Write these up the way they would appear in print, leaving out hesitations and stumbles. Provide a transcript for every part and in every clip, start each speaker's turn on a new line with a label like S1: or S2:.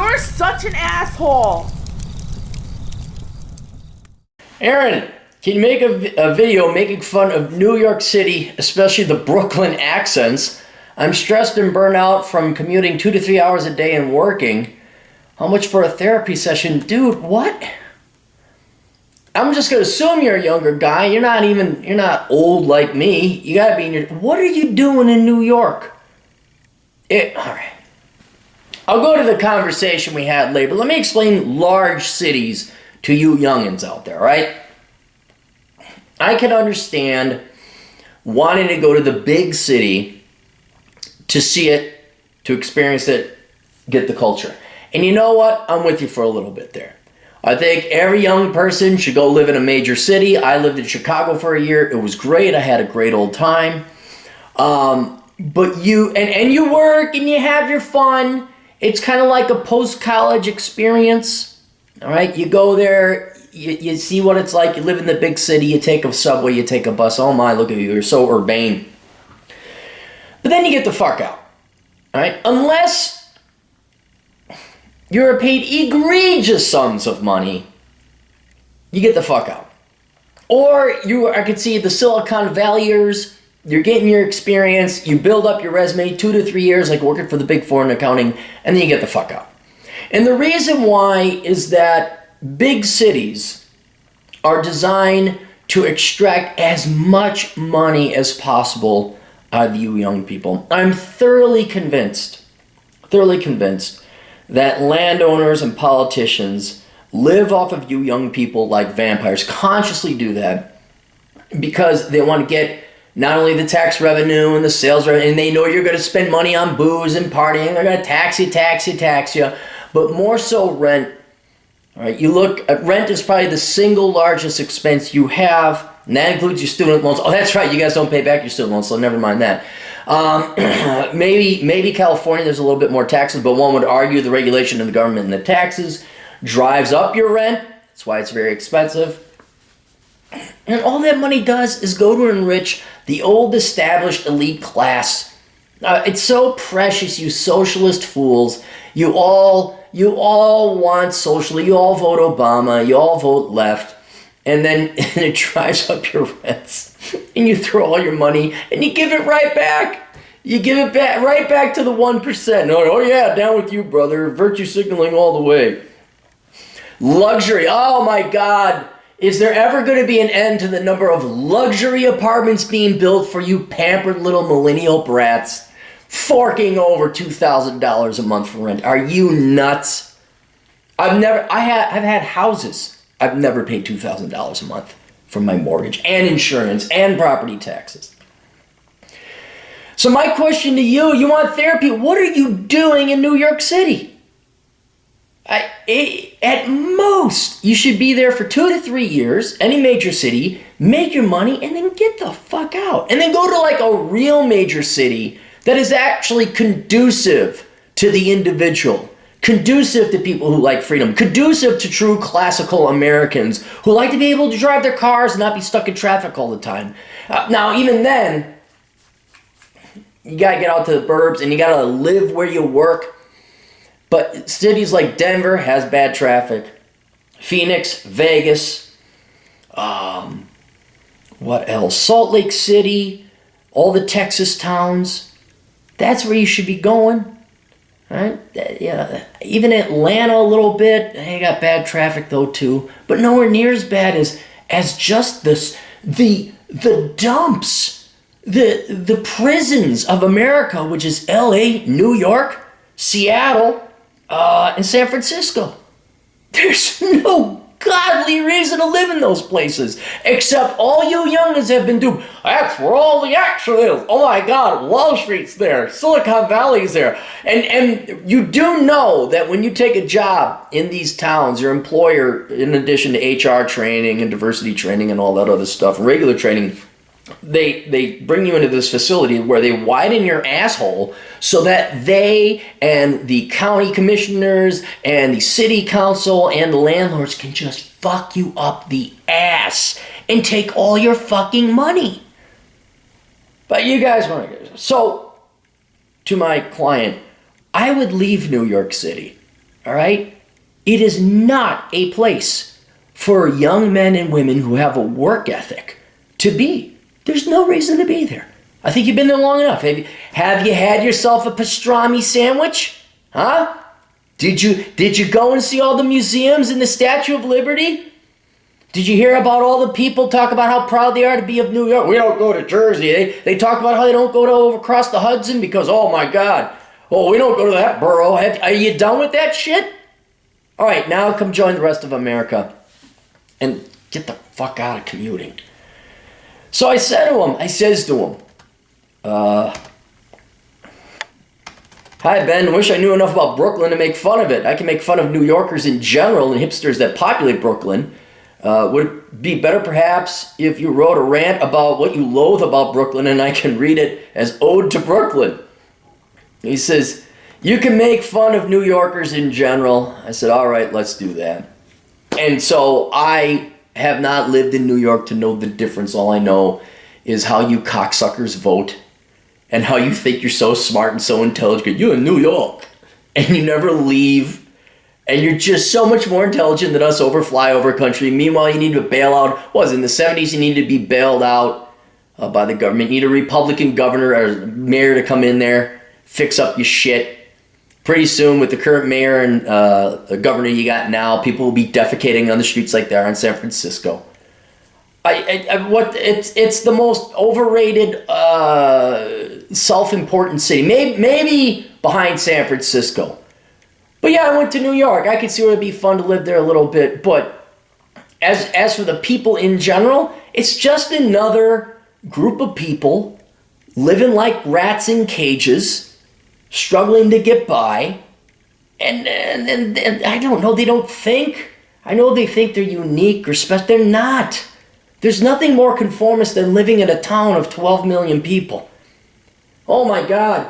S1: You're such an asshole.
S2: Aaron, can you make a video making fun of New York City, especially the Brooklyn accents? I'm stressed and burnt out from commuting 2 to 3 hours a day and working. How much for a therapy session? Dude, what? I'm just gonna assume you're a younger guy. You're not old like me. You gotta be in your, what are you doing in New York? Alright. I'll go to the conversation we had later, but let me explain large cities to you youngins out there, right? I can understand wanting to go to the big city to see it, to experience it, get the culture. And you know what? I'm with you for a little bit there. I think every young person should go live in a major city. I lived in Chicago for a year. It was great. I had a great old time. But you work and you have your fun. It's kind of like a post-college experience. All right, you go there, you see what it's like. You live in the big city. You take a subway. You take a bus. Oh my, look at you. You're so urbane. But then you get the fuck out. All right, unless you're paid egregious sums of money, you get the fuck out. Or I could see the Silicon Valleyers, you're getting your experience, you build up your resume 2 to 3 years, like working for the Big Four in accounting, and then you get the fuck out. And the reason why is that big cities are designed to extract as much money as possible out of you young people. I'm thoroughly convinced that landowners and politicians live off of you young people like vampires, consciously do that because they want to get not only the tax revenue and the sales revenue, and they know you're going to spend money on booze and partying, they're going to tax you, but more so rent. All right, you look at rent is probably the single largest expense you have, and that includes your student loans. Oh, that's right, you guys don't pay back your student loans, so never mind that. Maybe California, there's a little bit more taxes, but one would argue the regulation of the government and the taxes drives up your rent. That's why it's very expensive. And all that money does is go to enrich the old established elite class. It's so precious, you socialist fools. You all want socially. You all vote Obama. You all vote left. And then it drives up your rents. And you throw all your money and you give it right back. You give it back right back to the 1%. Oh yeah, down with you, brother. Virtue signaling all the way. Luxury. Oh my God. Is there ever going to be an end to the number of luxury apartments being built for you pampered little millennial brats forking over $2,000 a month for rent? Are you nuts? I've had houses. I've never paid $2,000 a month for my mortgage and insurance and property taxes. So my question to you, you want therapy, what are you doing in New York City? At most, you should be there for 2 to 3 years, any major city, make your money, and then get the fuck out. And then go to like a real major city that is actually conducive to the individual, conducive to people who like freedom, conducive to true classical Americans who like to be able to drive their cars and not be stuck in traffic all the time. Now, even then, you gotta get out to the burbs and you gotta live where you work. But cities like Denver has bad traffic. Phoenix, Vegas, what else? Salt Lake City, all the Texas towns. That's where you should be going, right? Yeah, even Atlanta a little bit. They got bad traffic though too, but nowhere near as bad as just this the dumps, the prisons of America, which is L.A., New York, Seattle. In San Francisco. There's no godly reason to live in those places, except all you youngins have been duped. That's where all the action is. Oh my God, Wall Street's there, Silicon Valley's there. And you do know that when you take a job in these towns, your employer, in addition to HR training and diversity training and all that other stuff, regular training, they bring you into this facility where they widen your asshole so that they and the county commissioners and the city council and the landlords can just fuck you up the ass and take all your fucking money. But you guys want to... So, to my client, I would leave New York City. all right? It is not a place for young men and women who have a work ethic to be. There's no reason to be there. I think you've been there long enough. Have you had yourself a pastrami sandwich? Huh? Did you go and see all the museums and the Statue of Liberty? Did you hear about all the people talk about how proud they are to be of New York? We don't go to Jersey. They talk about how they don't go to across the Hudson because, oh my God, oh, we don't go to that borough. Are you done with that shit? All right, now come join the rest of America and get the fuck out of commuting. So I says to him, hi Ben, wish I knew enough about Brooklyn to make fun of it. I can make fun of New Yorkers in general and hipsters that populate Brooklyn. Would it be better perhaps if you wrote a rant about what you loathe about Brooklyn and I can read it as Ode to Brooklyn? He says, you can make fun of New Yorkers in general. I said, all right, let's do that. And so I have not lived in New York to know the difference. All I know is how you cocksuckers vote and how you think you're so smart and so intelligent. You're in New York and you never leave. And you're just so much more intelligent than us over flyover country. Meanwhile, you need to bail out. In the 70s, you needed to be bailed out by the government. You need a Republican governor or mayor to come in there, fix up your shit. Pretty soon, with the current mayor and the governor you got now, people will be defecating on the streets like they are in San Francisco. It's the most overrated, self-important city. Maybe behind San Francisco. But yeah, I went to New York. I could see where it'd be fun to live there a little bit. But as for the people in general, it's just another group of people living like rats in cages, struggling to get by. And I don't know, they don't think. I know they think they're unique or special. They're not. There's nothing more conformist than living in a town of 12 million people. Oh my God.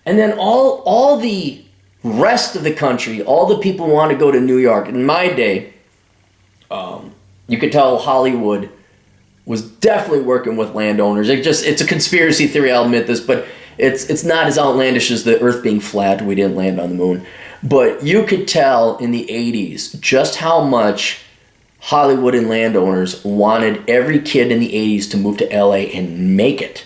S2: And then all the rest of the country, all the people want to go to New York. In my day, you could tell Hollywood was definitely working with landowners. It's a conspiracy theory, I'll admit this, but it's not as outlandish as the Earth being flat. We didn't land on the moon. But you could tell in the 80s just how much Hollywood and landowners wanted every kid in the 80s to move to LA and make it.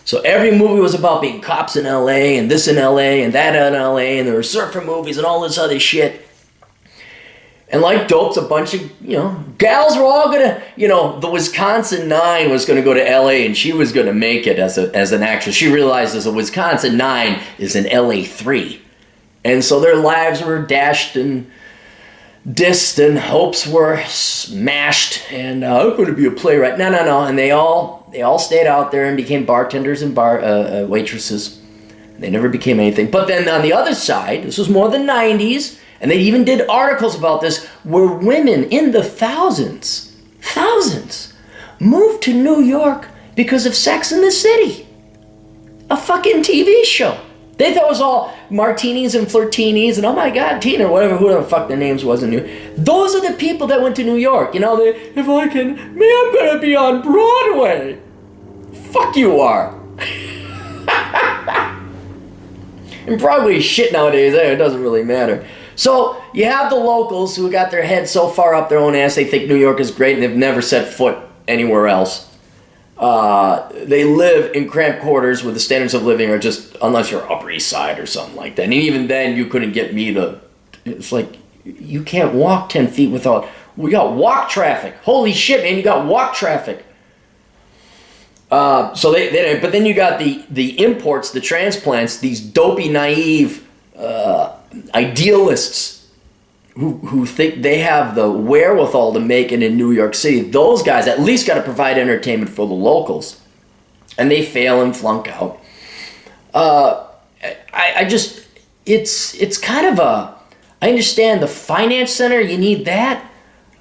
S2: So every movie was about being cops in LA and this in LA and that in LA, and there were surfer movies and all this other shit. And like dopes, a bunch of, gals were all gonna, the Wisconsin 9 was gonna go to LA and she was gonna make it as an actress. She realized as a Wisconsin 9 is an LA 3. And so their lives were dashed and dissed and hopes were smashed, and I'm going to be a playwright. No. And they all stayed out there and became bartenders and waitresses. They never became anything. But then on the other side, this was more the 90s, and they even did articles about this, where women in the thousands, moved to New York because of Sex in the City. A fucking TV show. They thought it was all martinis and flirtinis and oh my God, Tina, whatever, who the fuck their names was in New York. Those are the people that went to New York. I'm gonna be on Broadway. Fuck you are. And Broadway is shit nowadays. It doesn't really matter. So you have the locals who got their heads so far up their own ass they think New York is great and they've never set foot anywhere else. They live in cramped quarters where the standards of living are just, unless you're Upper East Side or something like that. And even then, you couldn't get me to, it's like, you can't walk 10 feet without, we got walk traffic. Holy shit, man, you got walk traffic. But then you got the imports, the transplants, these dopey, naive idealists who think they have the wherewithal to make it in New York City. Those guys at least got to provide entertainment for the locals. And they fail and flunk out. It's kind of I understand the finance center, you need that.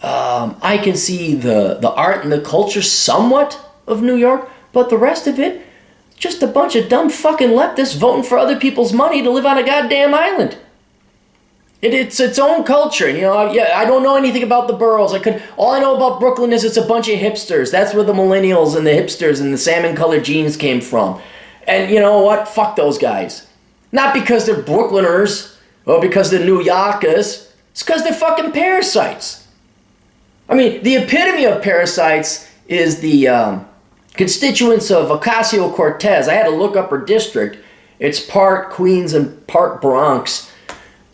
S2: I can see the art and the culture somewhat of New York, but the rest of it, just a bunch of dumb fucking leftists voting for other people's money to live on a goddamn island. It's its own culture. I don't know anything about the boroughs. All I know about Brooklyn is it's a bunch of hipsters. That's where the millennials and the hipsters and the salmon-colored jeans came from. And you know what? Fuck those guys. Not because they're Brooklyners. Well, because they're New Yorkers. It's because they're fucking parasites. I mean, the epitome of parasites is the constituents of Ocasio-Cortez. I had to look up her district. It's part Queens and part Bronx.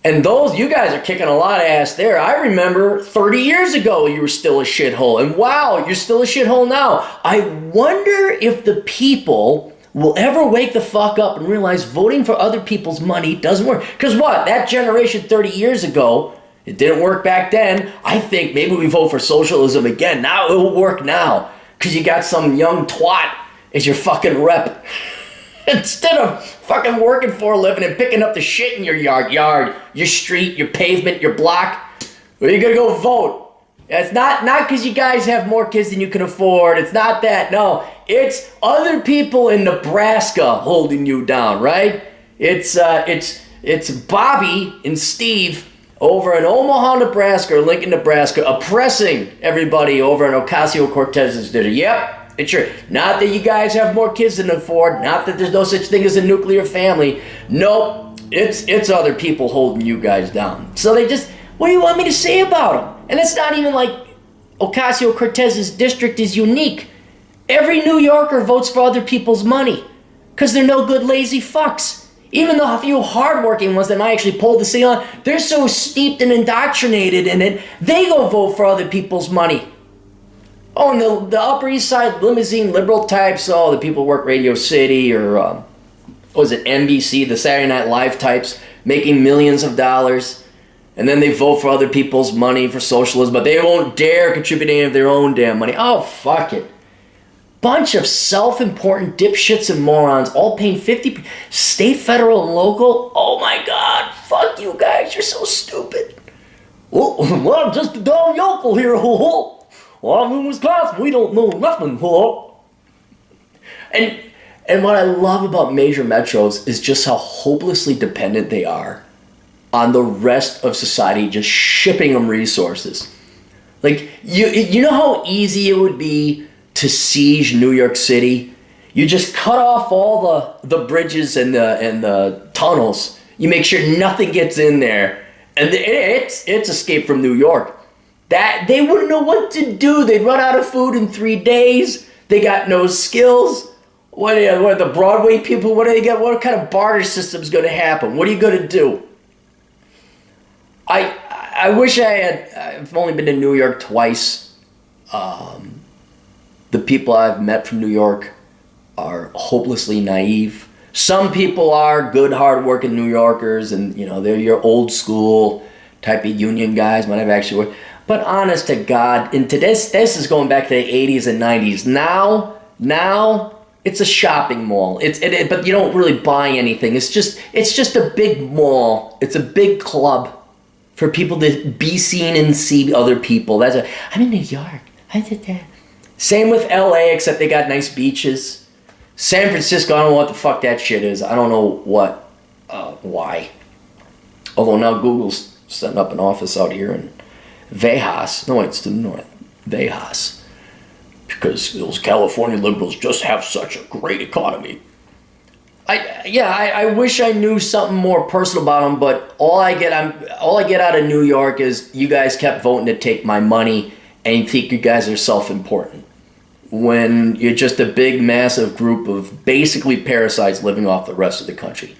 S2: And those, you guys are kicking a lot of ass there. I remember 30 years ago you were still a shithole. And wow, you're still a shithole now. I wonder if the people will ever wake the fuck up and realize voting for other people's money doesn't work. Because what? That generation 30 years ago, it didn't work back then. I think maybe we vote for socialism again. Now it will work now. Because you got some young twat as your fucking rep. Instead of fucking working for a living and picking up the shit in your yard, your street, your pavement, your block, well, you're gonna go vote. It's not because you guys have more kids than you can afford. It's not that. No, it's other people in Nebraska holding you down, right? It's Bobby and Steve over in Omaha, Nebraska, or Lincoln, Nebraska, oppressing everybody over in Ocasio-Cortez's district. Yep, it's true. Not that you guys have more kids than afford. Not that there's no such thing as a nuclear family. Nope, it's other people holding you guys down. So they just, what do you want me to say about them? And it's not even like Ocasio-Cortez's district is unique. Every New Yorker votes for other people's money because they're no good lazy fucks. Even though a few hardworking ones that might actually pull the seal on, they're so steeped and indoctrinated in it, they go vote for other people's money. Oh, and the Upper East Side limousine liberal types, the people who work Radio City or, what was it, NBC, the Saturday Night Live types, making millions of dollars. And then they vote for other people's money for socialism, but they won't dare contribute any of their own damn money. Oh, fuck it. Bunch of self-important dipshits and morons, all paying 50%. State, federal, and local. Oh my God. Fuck you guys. You're so stupid. Well, I'm just a dumb yokel here. Well, I'm in Wisconsin. We don't know nothing. And what I love about major metros is just how hopelessly dependent they are on the rest of society just shipping them resources. Like, you know how easy it would be to siege New York City? You just cut off all the bridges and the tunnels. You make sure nothing gets in there. And it's escape from New York. That they wouldn't know what to do. They'd run out of food in 3 days. They got no skills. What are the Broadway people? What do they get? What kind of barter system's going to happen? What are you going to do? I wish I've only been to New York twice. The people I've met from New York are hopelessly naive. Some people are good, hard-working New Yorkers, and they're your old school type of union guys, might have actually worked. But honest to God, into this is going back to the 80s and 90s. Now it's a shopping mall. But you don't really buy anything. It's just a big mall. It's a big club for people to be seen and see other people. I'm in New York. I did that. Same with LA, except they got nice beaches. San Francisco, I don't know what the fuck that shit is. I don't know why. Although now Google's setting up an office out here in Vejas. No, it's to the north. Vejas. Because those California liberals just have such a great economy. I wish I knew something more personal about them, but all I get out of New York is you guys kept voting to take my money, and you think you guys are self-important when you're just a big, massive group of basically parasites living off the rest of the country.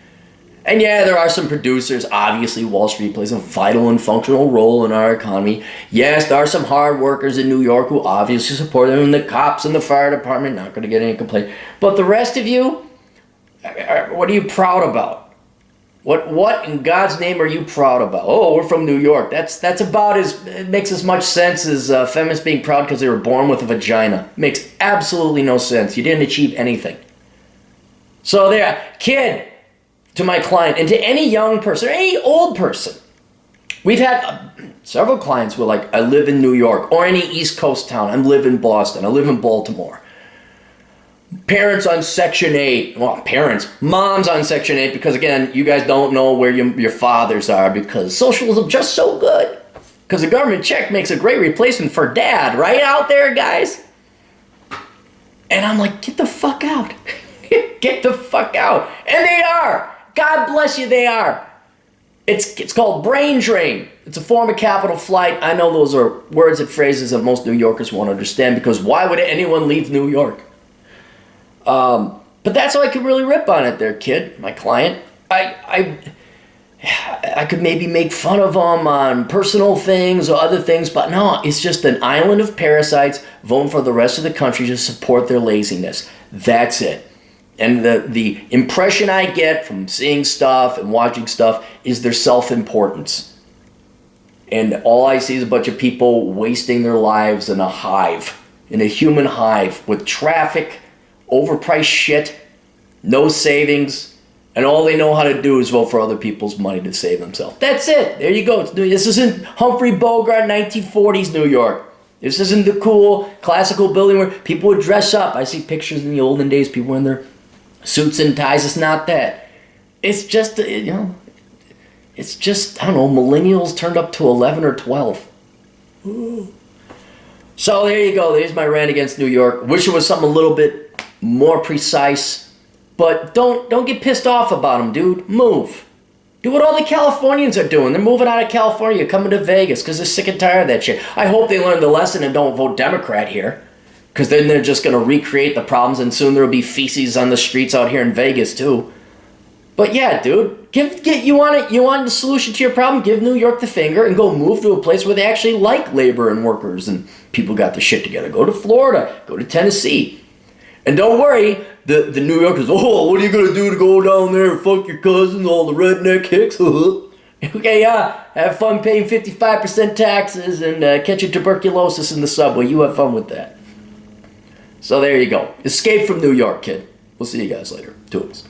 S2: And yeah, there are some producers. Obviously, Wall Street plays a vital and functional role in our economy. Yes, there are some hard workers in New York who obviously support them, and the cops and the fire department, not going to get any complaint. But the rest of you, what are you proud about? What in God's name are you proud about? Oh, we're from New York. That's about it makes as much sense as feminists being proud because they were born with a vagina. Makes absolutely no sense. You didn't achieve anything. So there, kid, to my client, and to any young person, or any old person. We've had several clients who are like, I live in New York, or any East Coast town. I live in Boston. I live in Baltimore. Parents on Section 8. Well, moms on Section 8, because again, you guys don't know where your fathers are because socialism just so good. Because the government check makes a great replacement for dad, right out there, guys? And I'm like, get the fuck out. Get the fuck out. And they are. God bless you, they are. It's called brain drain. It's a form of capital flight. I know those are words and phrases that most New Yorkers won't understand, because why would anyone leave New York? But that's how I could really rip on it there, kid, my client. I could maybe make fun of them on personal things or other things, but no, it's just an island of parasites voting for the rest of the country to support their laziness. That's it. And the impression I get from seeing stuff and watching stuff is their self-importance. And all I see is a bunch of people wasting their lives in a hive, in a human hive, with traffic, overpriced shit, no savings, and all they know how to do is vote for other people's money to save themselves. That's it. There you go. This isn't Humphrey Bogart 1940s New York. This isn't the cool classical building where people would dress up. I see pictures in the olden days, people in their suits and ties. It's not that. It's just, it's just, I don't know, millennials turned up to 11 or 12. Ooh. So there you go. There's my rant against New York. Wish it was something a little bit more precise. But don't get pissed off about them, dude. Move. Do what all the Californians are doing. They're moving out of California, coming to Vegas, because they're sick and tired of that shit. I hope they learn the lesson and don't vote Democrat here, because then they're just going to recreate the problems, and soon there will be feces on the streets out here in Vegas, too. But yeah, dude, you want the solution to your problem? Give New York the finger and go move to a place where they actually like labor and workers and people got their shit together. Go to Florida. Go to Tennessee. And don't worry, the New Yorkers, oh, what are you going to do to go down there and fuck your cousins, all the redneck hicks? Okay, yeah, have fun paying 55% taxes and catching tuberculosis in the subway. You have fun with that. So there you go. Escape from New York, kid. We'll see you guys later. Toodles.